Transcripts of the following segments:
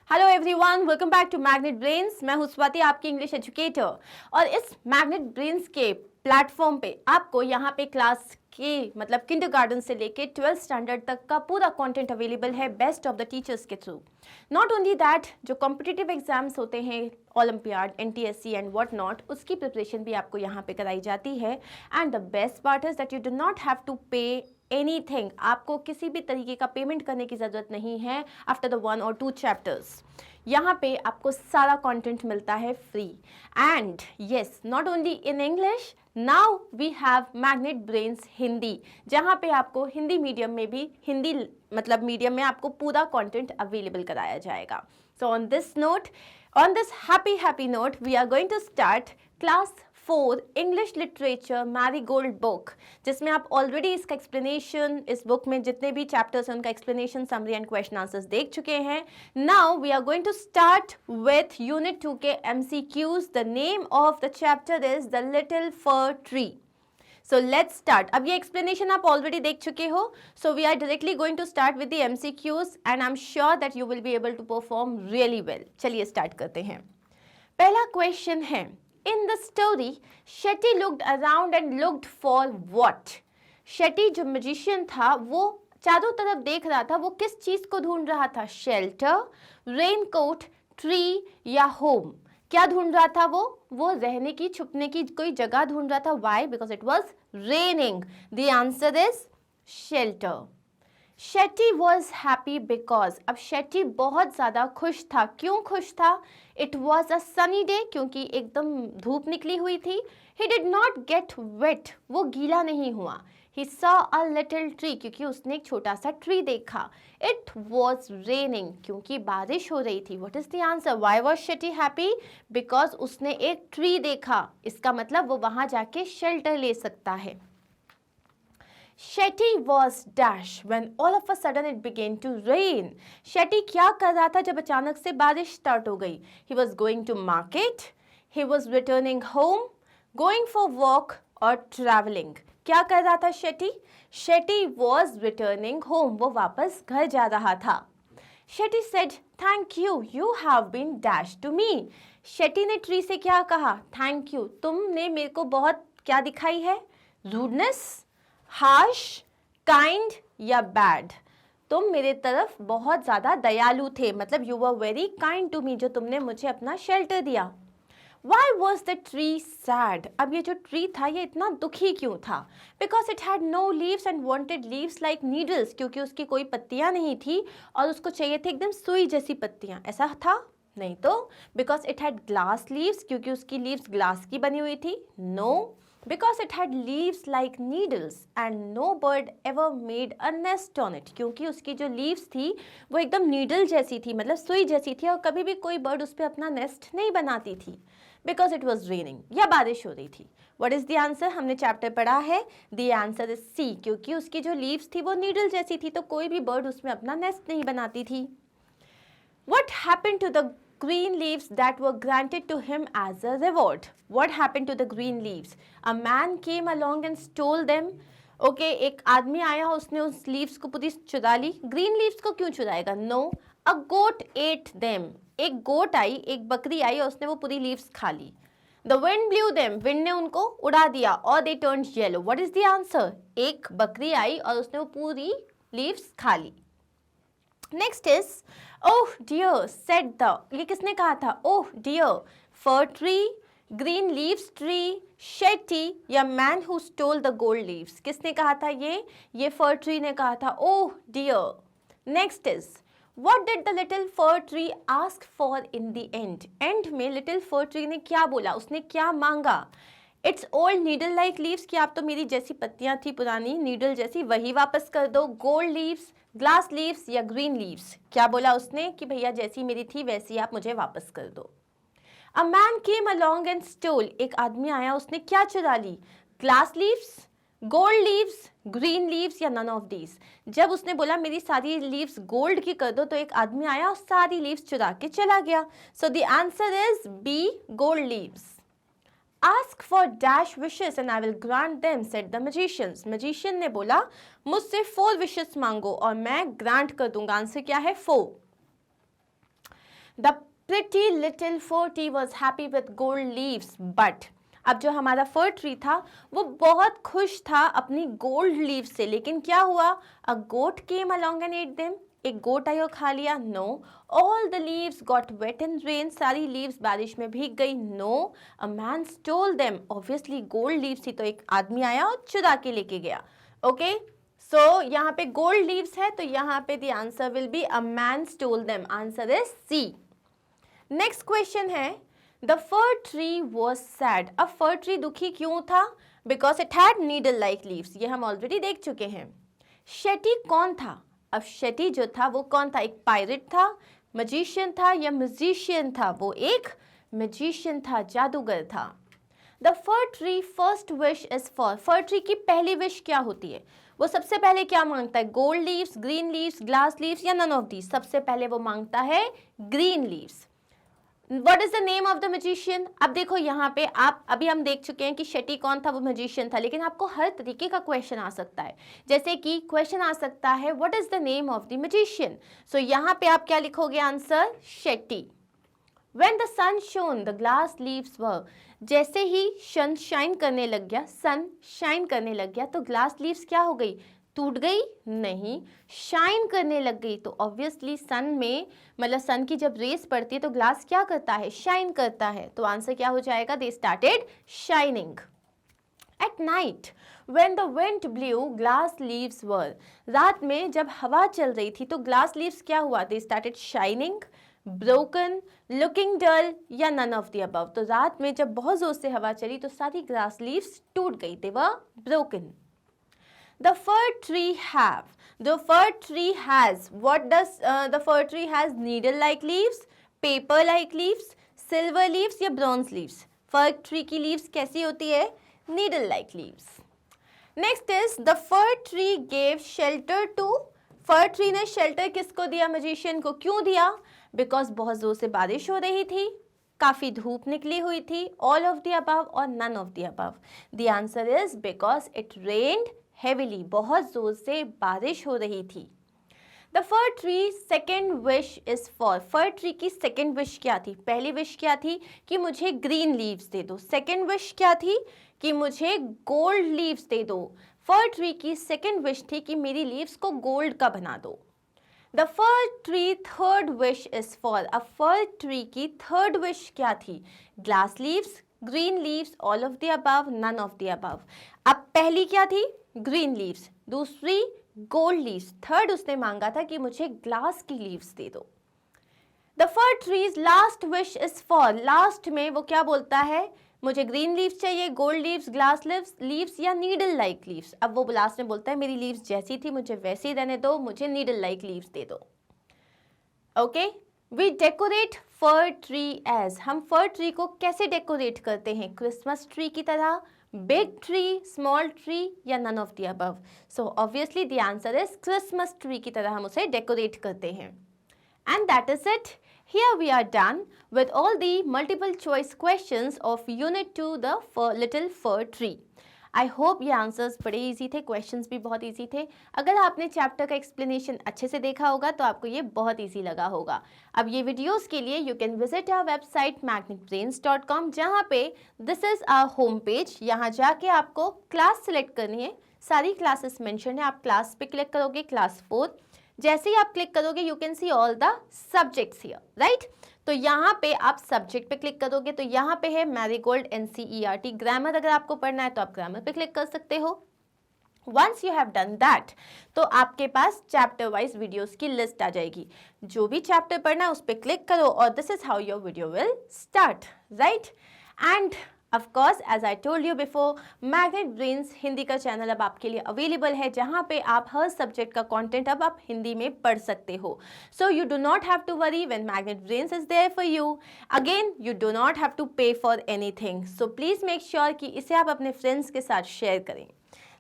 Hello everyone, welcome back to Magnet Brains. मैं हूं स्वाति, आपकी इंग्लिश एजुकेटर। और इस मैग्नेट ब्रेन्स के प्लेटफॉर्म पे आपको यहाँ पे क्लास के मतलब किंडरगार्टन से लेके 12th स्टैंडर्ड तक का पूरा कंटेंट अवेलेबल है बेस्ट ऑफ द टीचर्स के थ्रू। नॉट ओनली दैट, जो कॉम्पिटिटिव एग्जाम्स होते हैं olympiad, NTSC and what not, उसकी प्रिपरेशन भी आपको यहाँ पे कराई जाती है। And the best part is that you do not have to pay anything. आपको किसी भी तरीके का पेमेंट करने की ज़रूरत नहीं है आफ्टर द 1 और 2 चैप्टर्स। यहाँ पे आपको सारा कंटेंट मिलता है free. And yes, not only in English, now we have Magnet Brains Hindi, जहाँ पे आपको हिंदी मीडियम में भी हिंदी मतलब मीडियम में आपको पूरा कंटेंट अवेलेबल कराया जाएगा। So on this note, on this happy note, we are going to start class 4 English Literature Marigold book, जिसमें आप ऑलरेडी इसका एक्सप्लेनेशन, इस बुक में जितने भी चैप्टर्स हैं उनका explanation, summary and question answers देख चुके हैं। Now we are going to start with unit 2 के MCQs। The name of the chapter is the little fir tree. So let's start. अब ये explanation आप already देख चुके हो. So we are directly going to start with the MCQs and I'm sure that you will be able to perform really well. चलिए start करते हैं। पहला question है, In the story, Shetty looked around and looked for what? Shetty जो magician था वो चारों तरफ देख रहा था, वो किस चीज को ढूंढ रहा था? Shelter, raincoat, tree या home? क्या ढूंढ रहा था वो रहने की, छुपने की कोई जगह ढूंढ रहा था। Why? Because it was raining. The answer is shelter. Shetty was happy because, अब शेट्टी बहुत ज़्यादा खुश था। क्यों खुश था? It was a sunny day, क्योंकि एकदम धूप निकली हुई थी। He did not get wet, वो गीला नहीं हुआ। He saw a little tree, क्योंकि उसने एक छोटा सा ट्री देखा। It was raining, क्योंकि बारिश हो रही थी। What is the answer? Why was Shetty happy? Because उसने एक ट्री देखा। इसका मतलब वो वहां जाके शेल्टर ले सकता है। Shetty was dash when all of a sudden it began to rain. Shetty क्या कर रहा था जब अचानक से बारिश स्टार्ट हो गई? He was going to market, he was returning home, going for walk or traveling. क्या कर रहा था Shetty? Shetty was returning home, वो वापस घर जा रहा था। Shetty said thank you, you have been dash to me. Shetty ने ट्री से क्या कहा? थैंक यू, तुमने मेरे को बहुत क्या दिखाई है? रूडनेस, हार्श, काइंड या बैड? तुम मेरे तरफ बहुत ज़्यादा दयालु थे, मतलब you were very kind to me, जो तुमने मुझे अपना शेल्टर दिया। Why was the tree sad? अब ये जो ट्री था ये इतना दुखी क्यों था? Because it had no leaves and wanted leaves like needles, क्योंकि उसकी कोई पत्तियां नहीं थी और उसको चाहिए थे एकदम सुई जैसी पत्तियां। ऐसा था? नहीं तो। Because it had glass leaves, क्योंकि उसकी leaves ग्लास की बनी हुई थी? No. Because it had leaves like needles and no bird ever made a nest on it, क्योंकि उसकी जो leaves थी वो एकदम नीडल जैसी थी, मतलब सुई जैसी थी, और कभी भी कोई बर्ड उस पर अपना नेस्ट नहीं बनाती थी। Because it was raining, या बारिश हो रही थी। What is the answer? हमने चैप्टर पढ़ा है, the answer is C, क्योंकि उसकी जो leaves थी वो नीडल जैसी थी, तो कोई भी बर्ड उसमें अपना नेस्ट नहीं बनाती थी। What happened to the green leaves that were granted to him as a reward? What happened to the green leaves? A man came along and stole them. Okay, एक आदमी आया, उसने उस leaves को पूरी चुरा ली। Green leaves को क्यों चुराएगा? No. A goat ate them. एक गोट आई, एक बकरी आई और उसने वो पूरी लीव्स खा ली। The wind blew them. Wind ने उनको उड़ा दिया। और they turned yellow. What is the answer? एक बकरी आई और उसने वो पूरी लीव्स खा ली। Next is, oh dear, said the, ये किसने कहा था? Oh dear, fir tree, green leaves tree, Shetty या man who stole the gold leaves? किसने कहा था ये fir tree ने कहा था। Oh dear. Next is, What did the little fir tree ask for in the end? End में little fir tree ने क्या बोला? उसने क्या मांगा? It's old needle like leaves, कि आप तो मेरी जैसी पत्तियां थी पुरानी नीडल जैसी, वही वापस कर दो। गोल्ड लीव्स, ग्लास लीव्स या ग्रीन लीव्स? क्या बोला उसने कि भैया जैसी मेरी थी वैसी आप मुझे वापस कर दो। A man came along and stole, एक आदमी आया, उसने क्या चुरा ली? Glass leaves, gold leaves, green leaves या नन ऑफ दीज? जब उसने बोला मेरी सारी लीव्स गोल्ड की कर दो, तो एक आदमी आया और सारी लीव्स चुरा के चला गया। So the answer is B, gold leaves. Ask for dash wishes and I will grant them, said the magicians. Magician ने बोला मुझसे 4 wishes मांगो और मैं ग्रांट कर दूंगा। आंसर क्या है? 4। The pretty little fir tree was happy with gold leaves, but अब जो हमारा फर ट्री था वो बहुत खुश था अपनी गोल्ड लीव से, लेकिन क्या हुआ? A goat came along and ate them, एक गोट आई और खा लिया? No. All the leaves got wet in rain, सारी लीव्स बारिश में भीग गई? No. A man stole them, obviously gold leaves थी तो एक आदमी आया और चुरा के लेके गया। ओके, सो यहाँ पे गोल्ड लीव्स है तो यहाँ पे the answer will be a man stole them, answer is C. Next question है, the fir tree was sad, अब फर ट्री दुखी क्यों था? Because it had needle like leaves, ये हम ऑलरेडी देख चुके हैं। शेटी कौन था? अब शेटी जो था वो कौन था? एक पायरेट था, मजिशियन था या म्यूजिशियन था? वो एक मजिशियन था, जादूगर था। The fir tree first wish is for, for tree की पहली विश क्या होती है? वो सबसे पहले क्या मांगता है? Gold leaves, green leaves, glass leaves या नन ऑफ दीज? सबसे पहले वो मांगता है green leaves. What is the name of the magician? अब देखो यहाँ पे आप अभी हम देख चुके हैं कि शेटी कौन था, वो magician था, लेकिन आपको हर तरीके का क्वेश्चन आ सकता है। जैसे कि क्वेश्चन आ सकता है What is the name of the magician? So यहाँ पे आप क्या लिखोगे answer? Shetty. When the sun shone, the glass leaves were, जैसे ही सन शाइन करने लग गया, सन शाइन करने लग गया तो ग्लास लीव्स क्या हो गई? टूट गई? नहीं, शाइन करने लग गई। तो ऑब्वियसली सन में मतलब सन की जब रेस पड़ती है तो ग्लास क्या करता है? शाइन करता है। तो आंसर क्या हो जाएगा? They started shining. At night when the wind blew glass leaves were, रात में जब हवा चल रही थी तो ग्लास लीव्स क्या हुआ? They started shining, broken, looking dull या नन ऑफ द अबव? तो रात में जब बहुत जोर से हवा चली तो सारी ग्लास लीव्स टूट गई, they were broken. The fir tree have, the fir tree has, what does the fir tree has? Needle like leaves, paper like leaves, silver leaves या bronze leaves? fir tree की leaves कैसी होती है? Needle like leaves. Next is the fir tree gave shelter to, fir tree ने shelter किसको दिया? magician को। क्यों दिया? Because बहुत जोर से बारिश हो रही थी, काफ़ी धूप निकली हुई थी, all of the above और none of the above? The answer is because it rained heavily, बहुत जोर से बारिश हो रही थी। The fir tree second wish is for, fir tree की second wish क्या थी? पहली wish क्या थी? कि मुझे green leaves दे दो। second wish क्या थी? कि मुझे gold leaves दे दो। fir tree की second wish थी कि मेरी leaves को gold का बना दो। The fir tree third wish is for, अब fir tree की third wish क्या थी? glass leaves, green leaves, all of the above, none of the above? अब पहली क्या थी? ग्रीन लीव्स, दूसरी गोल्ड लीव्स, थर्ड उसने मांगा था कि मुझे ग्लास की लीव्स दे दो। The fir tree's last wish is for, last में वो क्या बोलता है? मुझे ग्रीन लीव्स चाहिए, गोल्ड लीव्स, ग्लास लीव्स या नीडल लाइक लीव्स? अब वो लास्ट में बोलता है मेरी लीव्स जैसी थी मुझे वैसी रहने दो, मुझे नीडल लाइक लीव्स दे दो। Okay, we decorate fir tree as, हम फर ट्री को कैसे डेकोरेट करते हैं? क्रिसमस ट्री की तरह, big tree, small tree या none of the above? So obviously the answer is Christmas tree की तरह हम उसे decorate करते हैं। And that is it. Here we are done with all the multiple choice questions of Unit 2, the Little Fir Tree. I hope ये answers बड़े easy थे, questions भी बहुत इजी थे। अगर आपने चैप्टर का एक्सप्लेनेशन अच्छे से देखा होगा तो आपको ये बहुत इजी लगा होगा। अब ये वीडियोस के लिए you can visit our website magnetbrains.com, जहाँ पे this is our home page. यहाँ जाके आपको क्लास सेलेक्ट करनी है, सारी क्लासेस मेंशन है। आप क्लास पे क्लिक करोगे, क्लास 4। जैसे ही आप क्लिक करोगे you can see all the subjects here, right? तो यहाँ पे आप सब्जेक्ट पे क्लिक करोगे तो यहाँ पे है मैरीगोल्ड NCERT ग्रामर। अगर आपको पढ़ना है तो आप ग्रामर पे क्लिक कर सकते हो। Once you have done that तो आपके पास चैप्टर वाइज वीडियोस की लिस्ट आ जाएगी। जो भी चैप्टर पढ़ना है उस पर क्लिक करो और this is how your video will start, right? And of course as I told you before, Magnet Brains Hindi का चैनल अब आपके लिए अवेलेबल है, जहाँ पे आप हर सब्जेक्ट का कंटेंट अब आप हिंदी में पढ़ सकते हो। So you do not have to worry when Magnet Brains is there for you. Again you do not have to pay for anything, so please make sure कि इसे आप अपने फ्रेंड्स के साथ शेयर करें।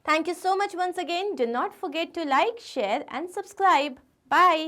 Thank you so much once again. Do not forget to like, share and subscribe. Bye.